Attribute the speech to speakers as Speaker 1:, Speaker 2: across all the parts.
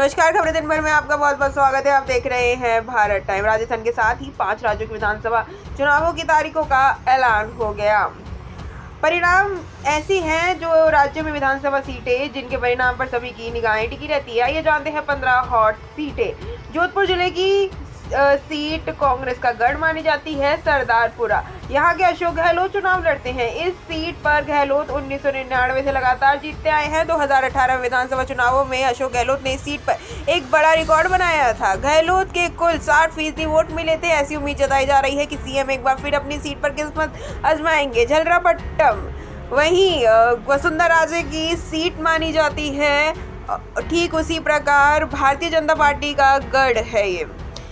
Speaker 1: नमस्कार, खबरें दिन भर में आपका बहुत बहुत स्वागत है। आप देख रहे हैं भारत टाइम। राजस्थान के साथ ही 5 राज्यों की विधानसभा चुनावों की तारीखों का ऐलान हो गया। परिणाम ऐसी हैं जो राज्यों में विधानसभा सीटें जिनके परिणाम पर सभी की निगाहें टिकी रहती है। आइए जानते हैं 15 हॉट सीटें। जोधपुर जिले की सीट कांग्रेस का गढ़ मानी जाती है, सरदारपुरा। यहाँ के अशोक गहलोत चुनाव लड़ते हैं। इस सीट पर गहलोत 1999 से लगातार जीतते आए हैं। 2018 विधानसभा चुनावों में अशोक गहलोत ने इस सीट पर एक बड़ा रिकॉर्ड बनाया था। गहलोत के कुल 60% वोट मिले थे। ऐसी उम्मीद जताई जा रही है कि सीएम एक बार फिर अपनी सीट पर किस्मत आजमाएंगे। झलरापट्टम वहीं वसुंधरा राजे की सीट मानी जाती है। ठीक उसी प्रकार भारतीय जनता पार्टी का गढ़ है ये।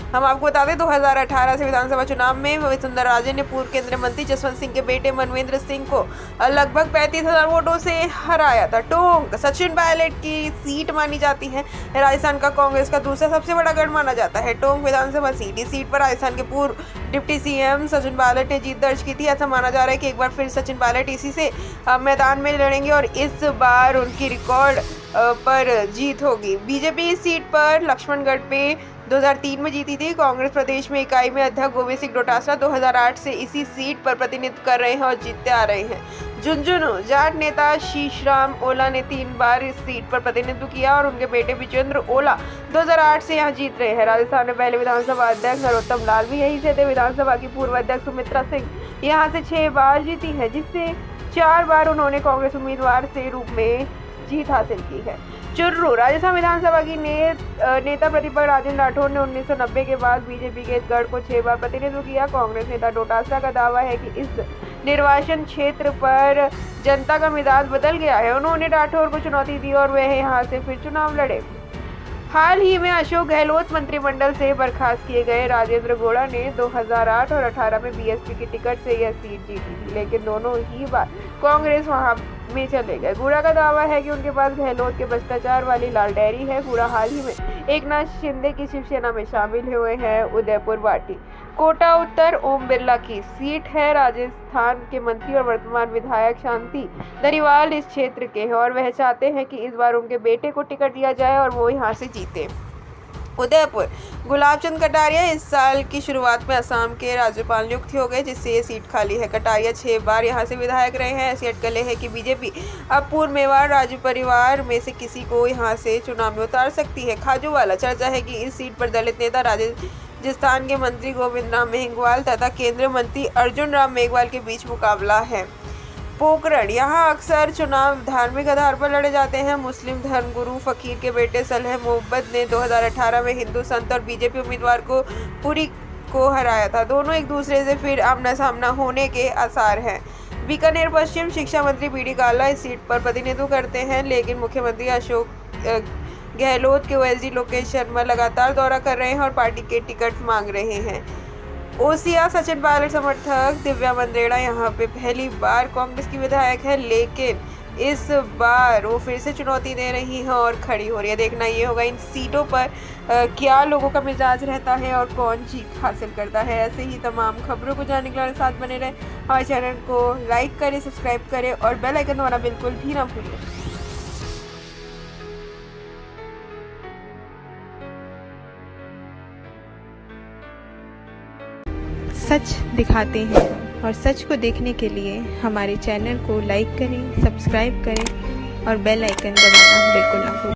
Speaker 1: हम आपको बता दें 2018 से विधानसभा चुनाव में वसुंधरा राजे ने पूर्व केंद्रीय मंत्री जसवंत सिंह के बेटे मनवेंद्र सिंह को लगभग 35,000 वोटों से हराया था। टोंक सचिन पायलट की सीट मानी जाती है। राजस्थान का कांग्रेस का दूसरा सबसे बड़ा गढ़ माना जाता है टोंक विधानसभा सीट। इस सीट पर राजस्थान के पूर्व डिप्टी सीएम सचिन पायलट ने जीत दर्ज की थी। ऐसा माना जा रहा है कि एक बार फिर सचिन पायलट इसी से मैदान में लड़ेंगे और इस बार उनकी रिकॉर्ड पर जीत होगी। बीजेपी इस सीट पर लक्ष्मणगढ़ पे 2003 में जीती थी। कांग्रेस प्रदेश में इकाई में अध्यक्ष गोविंद सिंह डोटासरा 2008 से इसी सीट पर प्रतिनिधित्व कर रहे हैं और जीतते आ रहे हैं। झुंझुनू जाट नेता शीशराम ओला ने 3 बार इस सीट पर प्रतिनिधित्व किया और उनके बेटे विजेंद्र ओला 2008 से यहां जीत रहे हैं। राजस्थान में पहले विधानसभा अध्यक्ष नरोत्तम लाल भी यहीं से थे। विधानसभा की पूर्व अध्यक्ष सुमित्रा सिंह यहाँ से 6 बार जीती है, जिससे 4 बार उन्होंने कांग्रेस उम्मीदवार के रूप में जीत हासिल की है। चुर्रू राजस्थान विधानसभा की नेता प्रतिपक्ष राजेंद्र राठौर ने 1990 के बाद बीजेपी के इस गढ़ को 6 बार प्रतिनिधित्व किया। कांग्रेस नेता डोटासरा का दावा है कि इस निर्वाचन क्षेत्र पर जनता का मिजाज बदल गया है। उन्होंने राठौर को चुनौती दी और वह यहां से फिर चुनाव लड़े। हाल ही में अशोक गहलोत मंत्रिमंडल से बर्खास्त किए गए राजेंद्र गौड़ा ने 2008 और 18 में बीएसपी की टिकट से यह सीट जीती थी, लेकिन दोनों ही बार कांग्रेस वहां में चले गए। गौड़ा का दावा है कि उनके पास गहलोत के भ्रष्टाचार वाली लाल डायरी है। गौड़ा हाल ही में एकनाथ शिंदे की शिवसेना में शामिल हुए हैं। उदयपुर वाटी कोटा उत्तर ओम बिरला की सीट है। राजस्थान के मंत्री और वर्तमान विधायक शांति धारीवाल इस क्षेत्र के हैं और वह चाहते हैं कि इस बार उनके बेटे को टिकट दिया जाए और वो यहाँ से जीते। उदयपुर गुलाब चंद कटारिया इस साल की शुरुआत में असम के राज्यपाल नियुक्त हो गए, जिससे ये सीट खाली है। कटारिया 6 बार यहाँ से विधायक रहे हैं। ऐसी अटकलें हैं कि बीजेपी अब पूर्व मेवाड़ राज्य परिवार में से किसी को यहाँ से चुनाव में उतार सकती है। खाजूवाला चर्चा है कि इस सीट पर दलित नेता राजस्थान के मंत्री गोविंद राम मेघवाल तथा केंद्रीय मंत्री अर्जुन राम मेघवाल के बीच मुकाबला है। पोकरण यहाँ अक्सर चुनाव धार्मिक आधार पर लड़े जाते हैं। मुस्लिम धर्मगुरु फकीर के बेटे सलेह मोहब्बत ने 2018 में हिंदू संत और बीजेपी उम्मीदवार को पुरी को हराया था। दोनों एक दूसरे से फिर आमना सामना होने के आसार हैं। बीकानेर पश्चिम शिक्षा मंत्री बीडी काला इस सीट पर प्रतिनिधित्व करते हैं, लेकिन मुख्यमंत्री अशोक गहलोत के ओएसडी लोकेश शर्मा लगातार दौरा कर रहे हैं और पार्टी के टिकट मांग रहे हैं। ओसिया सचिन पायलट समर्थक दिव्या मंदेड़ा यहाँ पे पहली बार कांग्रेस की विधायक है, लेकिन इस बार वो फिर से चुनौती दे रही हैं और खड़ी हो रही है। देखना ये होगा इन सीटों पर क्या लोगों का मिजाज रहता है और कौन जीत हासिल करता है। ऐसे ही तमाम खबरों को जानने के लिए साथ बने रहे। हमारे चैनल को लाइक करें, सब्सक्राइब करें और बेल आइकन दबाना बिल्कुल भी ना भूलें।
Speaker 2: सच दिखाते हैं और सच को देखने के लिए हमारे चैनल को लाइक करें, सब्सक्राइब करें और बेल आइकन दबाना बिल्कुल ना भूलें।